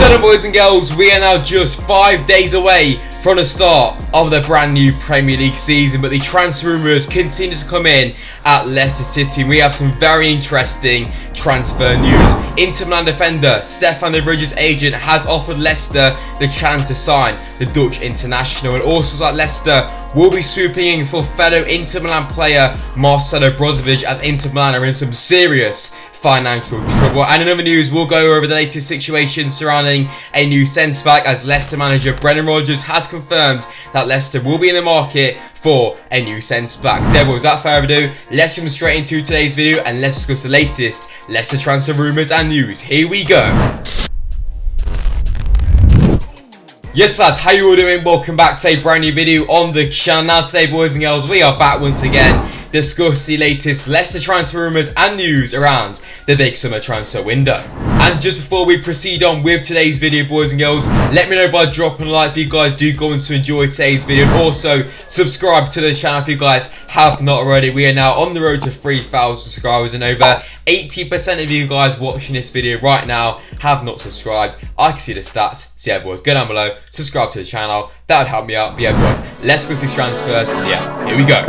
So then, boys and girls, we are now just 5 days away from the start of the brand new Premier League season, but the transfer rumours continue to come in at Leicester City. We have some very interesting transfer news. Inter Milan defender Stefan De Vrij's agent has offered Leicester the chance to sign the Dutch international, and also like Leicester will be swooping in for fellow Inter Milan player Marcelo Brozovic, as Inter Milan are in some serious financial trouble. And in other news, we'll go over the latest situation surrounding a new centre-back, as Leicester manager Brendan Rodgers has confirmed that Leicester will be in the market for a new centre-back. So without further ado, let's jump straight into today's video and let's discuss the latest Leicester transfer rumours and news. Here we go. Yes lads, how you all doing? Welcome back to a brand new video on the channel. Now today, boys and girls, we are back once again to discuss the latest Leicester transfer rumours and news around the big summer transfer window. And just before we proceed on with today's video, boys and girls, let me know by dropping a like if you guys do go on to enjoy today's video, and also subscribe to the channel if you guys have not already. We are now on the road to 3,000 subscribers, and over 80% of you guys watching this video right now have not subscribed. I can see the stats. So yeah, boys, go down below, subscribe to the channel. That would help me out. But yeah, boys, let's go see transfers. And yeah, here we go.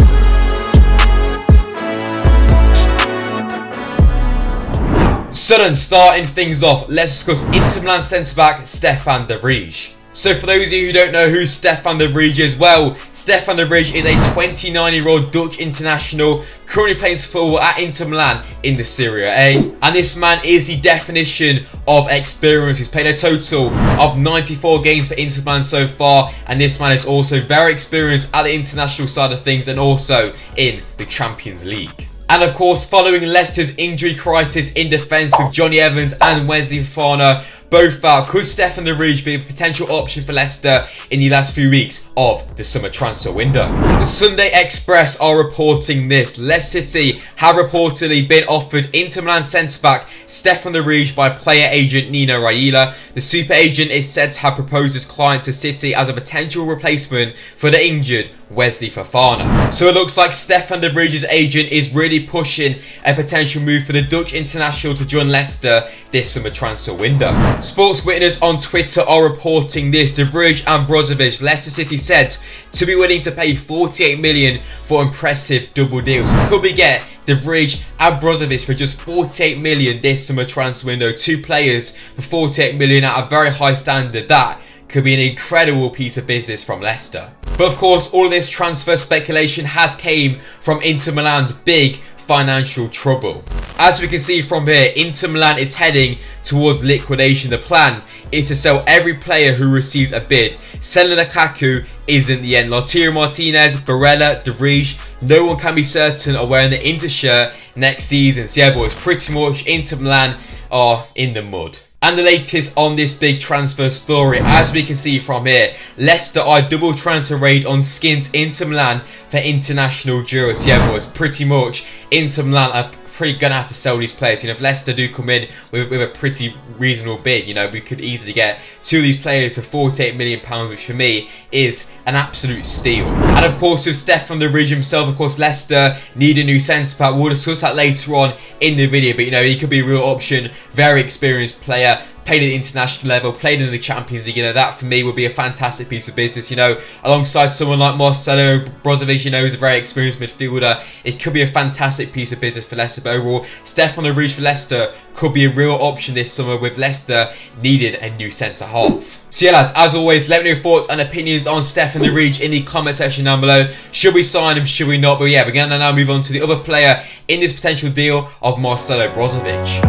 So then, starting things off, let's discuss Inter Milan centre-back Stefan De Vrij. So for those of you who don't know who Stefan De Vrij is, well, Stefan De Vrij is a 29-year-old Dutch international currently playing football at Inter Milan in the Serie A. And this man is the definition of experience. He's played a total of 94 games for Inter Milan so far, and this man is also very experienced at the international side of things and also in the Champions League. And of course, following Leicester's injury crisis in defence with Johnny Evans and Wesley Fofanas both out, could Stefan De Vrij be a potential option for Leicester in the last few weeks of the summer transfer window? The Sunday Express are reporting this. Leicester City have reportedly been offered Inter Milan centre-back Stefan De Vrij by player agent Nino Raiola. The super agent is said to have proposed his client to City as a potential replacement for the injured Wesley Fofanas. So it looks like Stefan De Vrij's agent is really pushing a potential move for the Dutch international to join Leicester this summer transfer window. Sports Witness on Twitter are reporting this. De Vrij and Brozovic, Leicester City said to be willing to pay 48 million for impressive double deals. Could we get De Vrij and Brozovic for just 48 million this summer transfer window? Two players for 48 million at a very high standard. That could be an incredible piece of business from Leicester. But of course, all of this transfer speculation has came from Inter Milan's big financial trouble. As we can see from here, Inter Milan is heading towards liquidation. The plan is to sell every player who receives a bid. Selling Lukaku isn't the end. Lautaro Martinez, Barella, De Vrij, no one can be certain of wearing the Inter shirt next season. So yeah, boys, pretty much Inter Milan are in the mud. And the latest on this big transfer story, as we can see from here, Leicester are double transfer raid on skint Inter Milan for international duos. Yeah, boys, pretty much Inter Milan are pretty gonna have to sell these players. You know, if Leicester do come in with a pretty reasonable bid, you know, we could easily get two of these players for 48 million pounds, which for me is an absolute steal. And of course, with Stefan De Vrij himself, of course, Leicester need a new centre-back. We'll discuss that later on in the video, but you know, he could be a real option. Very experienced player, played at the international level, played in the Champions League. You know, that for me would be a fantastic piece of business. You know, alongside someone like Marcelo Brozovic, you know, who's a very experienced midfielder. It could be a fantastic piece of business for Leicester. But overall, Stefan De Vrij for Leicester could be a real option this summer, with Leicester needed a new centre-half. So yeah, lads, as always, let me know your thoughts and opinions on Stefan De Vrij in the comment section down below. Should we sign him? Should we not? But yeah, we're going to now move on to the other player in this potential deal of Marcelo Brozovic.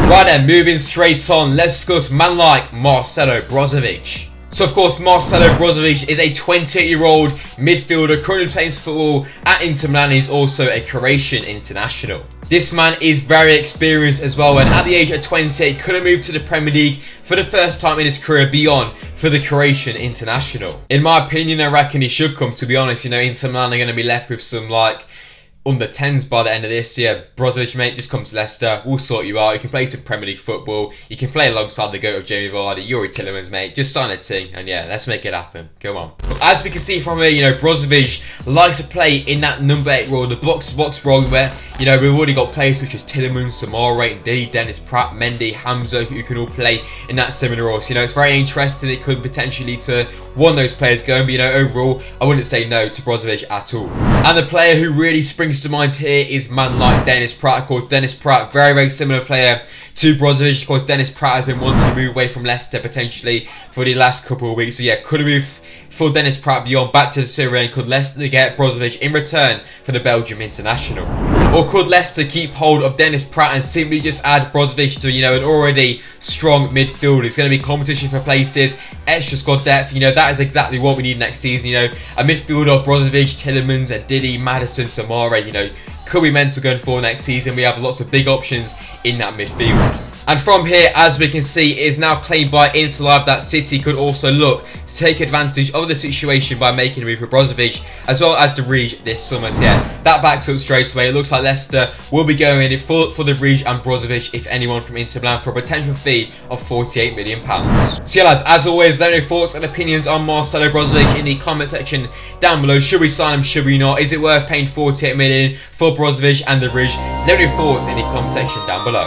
Right then, moving straight on, let's discuss man like Marcelo Brozovic. So of course, Marcelo Brozovic is a 28-year-old midfielder currently playing football at Inter Milan. He's also a Croatian international. This man is very experienced as well, and at the age of 28 could have moved to the Premier League for the first time in his career beyond for the Croatian international. In my opinion, I reckon he should come, to be honest. You know, Inter Milan are going to be left with some like under 10s by the end of this year. Brozovic, mate, just come to Leicester. We'll sort you out. You can play some Premier League football. You can play alongside the GOAT of Jamie Vardy, Yuri Tillemans, mate. Just sign a team, and yeah, let's make it happen. Go on. As we can see from here, you know, Brozovic likes to play in that number 8 role, the box-to-box role, where you know, we've already got players such as Tielemans, Samara, Ndidi, Dennis Praet, Mendy, Hamza, who can all play in that similar role. So, you know, it's very interesting. It could potentially lead to one of those players going, but, you know, overall, I wouldn't say no to Brozovic at all. And the player who really springs to mind here is man like Dennis Praet. Of course, Dennis Praet, very, very similar player to Brozovic. Of course, Dennis Praet has been wanting to move away from Leicester potentially for the last couple of weeks. So, yeah, could have moved for Dennis Praet beyond back to the Serie A, and could Leicester get Brozovic in return for the Belgium international? Or could Leicester keep hold of Dennis Praet and simply just add Brozovic to, you know, an already strong midfield? It's going to be competition for places, extra squad depth. You know, that is exactly what we need next season. You know, a midfield of Brozovic, Tielemans, Ndidi, Maddison, Samara. You know, could be mental going forward next season. We have lots of big options in that midfield. And from here, as we can see, it is now claimed by Inter Milan that City could also look to take advantage of the situation by making a move for Brozovic as well as De Vrij this summer. So yeah, that backs up straight away. It looks like Leicester will be going in for De Vrij and Brozovic, if anyone, from Inter Milan for a potential fee of £48 million. So yeah, lads, as always, let me know your thoughts and opinions on Marcelo Brozovic in the comment section down below. Should we sign him? Should we not? Is it worth paying £48 million for Brozovic and De Vrij? Let me know your thoughts in the comment section down below.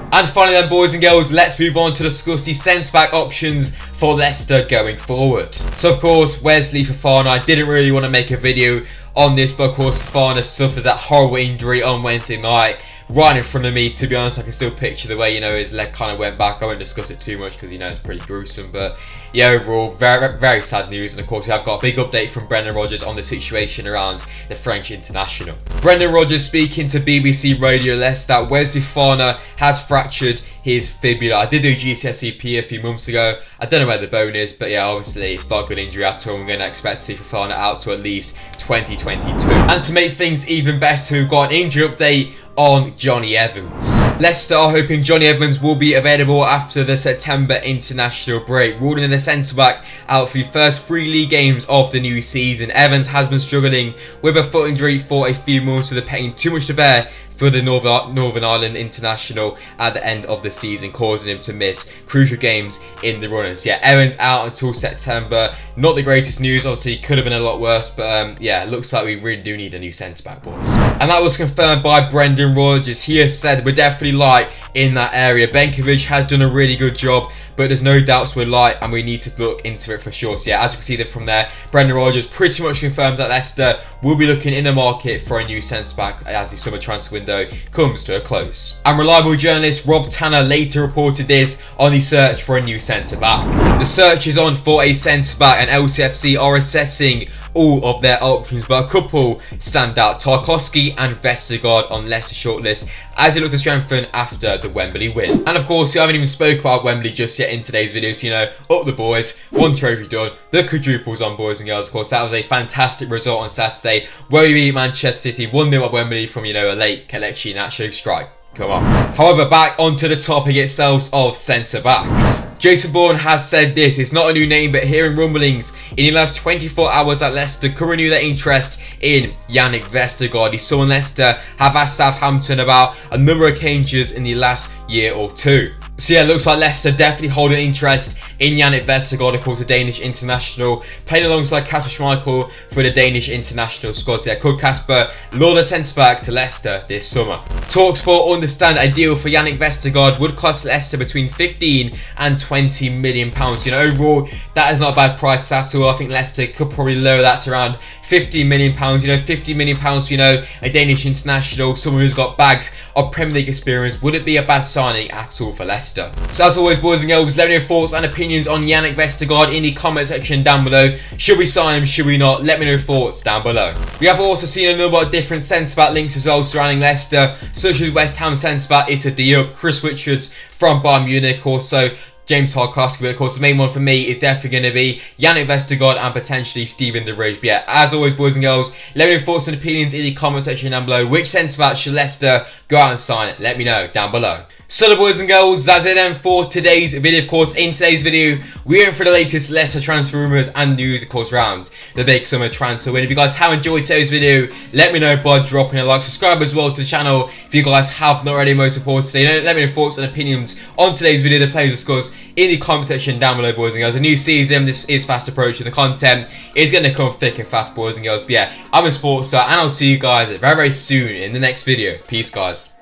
And finally then, boys and girls, let's move on to discuss the centre-back options for Leicester going forward. So of course, Wesley Fofanas, I didn't really want to make a video on this, but of course Fofana suffered that horrible injury on Wednesday night right in front of me. To be honest, I can still picture the way, you know, his leg kind of went back. I won't discuss it too much because, you know, it's pretty gruesome. But yeah, overall, very, very sad news. And of course, we have got a big update from Brendan Rodgers on the situation around the French international. Brendan Rodgers speaking to BBC Radio Leicester that Wesley Fofanas has fractured his fibula. I did do GCSEP a few months ago. I don't know where the bone is, but yeah, obviously it's not a good injury at all. We're going to expect to see Fofanas out to at least 2022. And to make things even better, we've got an injury update on Jonny Evans. Leicester are hoping Jonny Evans will be available after the September international break, ruling in the centre-back out for the first 3 league games of the new season. Evans has been struggling with a foot injury for a few months, with the pain too much to bear for the Northern Ireland international at the end of the season, causing him to miss crucial games in the runners. Yeah, Evans out until September. Not the greatest news, obviously could have been a lot worse, but yeah, it looks like we really do need a new centre-back, boys. And that was confirmed by Brendan Rodgers. He has said we're definitely light in that area. Benkovic has done a really good job, but there's no doubts we're light and we need to look into it for sure. So yeah, as you can see from there, Brendan Rodgers pretty much confirms that Leicester will be looking in the market for a new centre-back as the summer transfer window comes to a close. And reliable journalist Rob Tanner later reported this on the search for a new centre-back. The search is on for a centre-back, and LCFC are assessing all of their options, but a couple stand out: Tarkoski and Vestergaard on Leicester shortlist as they look to strengthen after the Wembley win. And of course, we haven't even spoke about Wembley just yet in today's video, so you know, up the boys, 1 trophy done, the quadruples on, boys and girls. Of course, that was a fantastic result on Saturday where we beat Manchester City 1-0 at Wembley from, you know, a late Kelechi Iheanacho strike. Come on. However, back onto the topic itself of centre-backs. Jason Bourne has said this: it's not a new name, but hearing rumblings in the last 24 hours that Leicester could renew their interest in Jannik Vestergaard. He's someone Leicester have asked Southampton about a number of occasions in the last year or two. So yeah, it looks like Leicester definitely hold an interest in Jannik Vestergaard, of course, a Danish international, playing alongside Kasper Schmeichel for the Danish international squad. So yeah, could Kasper lure the centre-back to Leicester this summer? TalkSport understand a deal for Jannik Vestergaard would cost Leicester between 15 and 20 million pounds. You know, overall, that is not a bad price at all. I think Leicester could probably lower that to around 15 million pounds. You know, 50 million pounds, you know, a Danish international, someone who's got bags of Premier League experience. Would it be a bad signing at all for Leicester? So as always, boys and girls, let me know your thoughts and opinions on Jannik Vestergaard in the comment section down below. Should we sign him? Should we not? Let me know your thoughts down below. We have also seen a number of different centre-back links as well surrounding Leicester, such as West Ham centre-back Issa Diop, Chris Richards from Bayern Munich, also James Tarkoski. But of course, the main one for me is definitely going to be Jannik Vestergaard and potentially Stefan De Vrij. But yeah, as always, boys and girls, let me know your thoughts and opinions in the comment section down below. Which centre-back should Leicester go out and sign? Let me know down below. So the boys and girls, that's it then for today's video. Of course, in today's video, we went for the latest Leicester transfer rumours and news, of course, around the big summer transfer window. If you guys have enjoyed today's video, let me know by dropping a like. Subscribe as well to the channel if you guys have not already. Most important, so you know, let me know your thoughts and opinions on today's video, the players discussed, in the comment section down below, boys and girls. A new season, this is fast approaching. The content is going to come thick and fast, boys and girls. But yeah, I'm in SPORTSA, and I'll see you guys very, very soon in the next video. Peace, guys.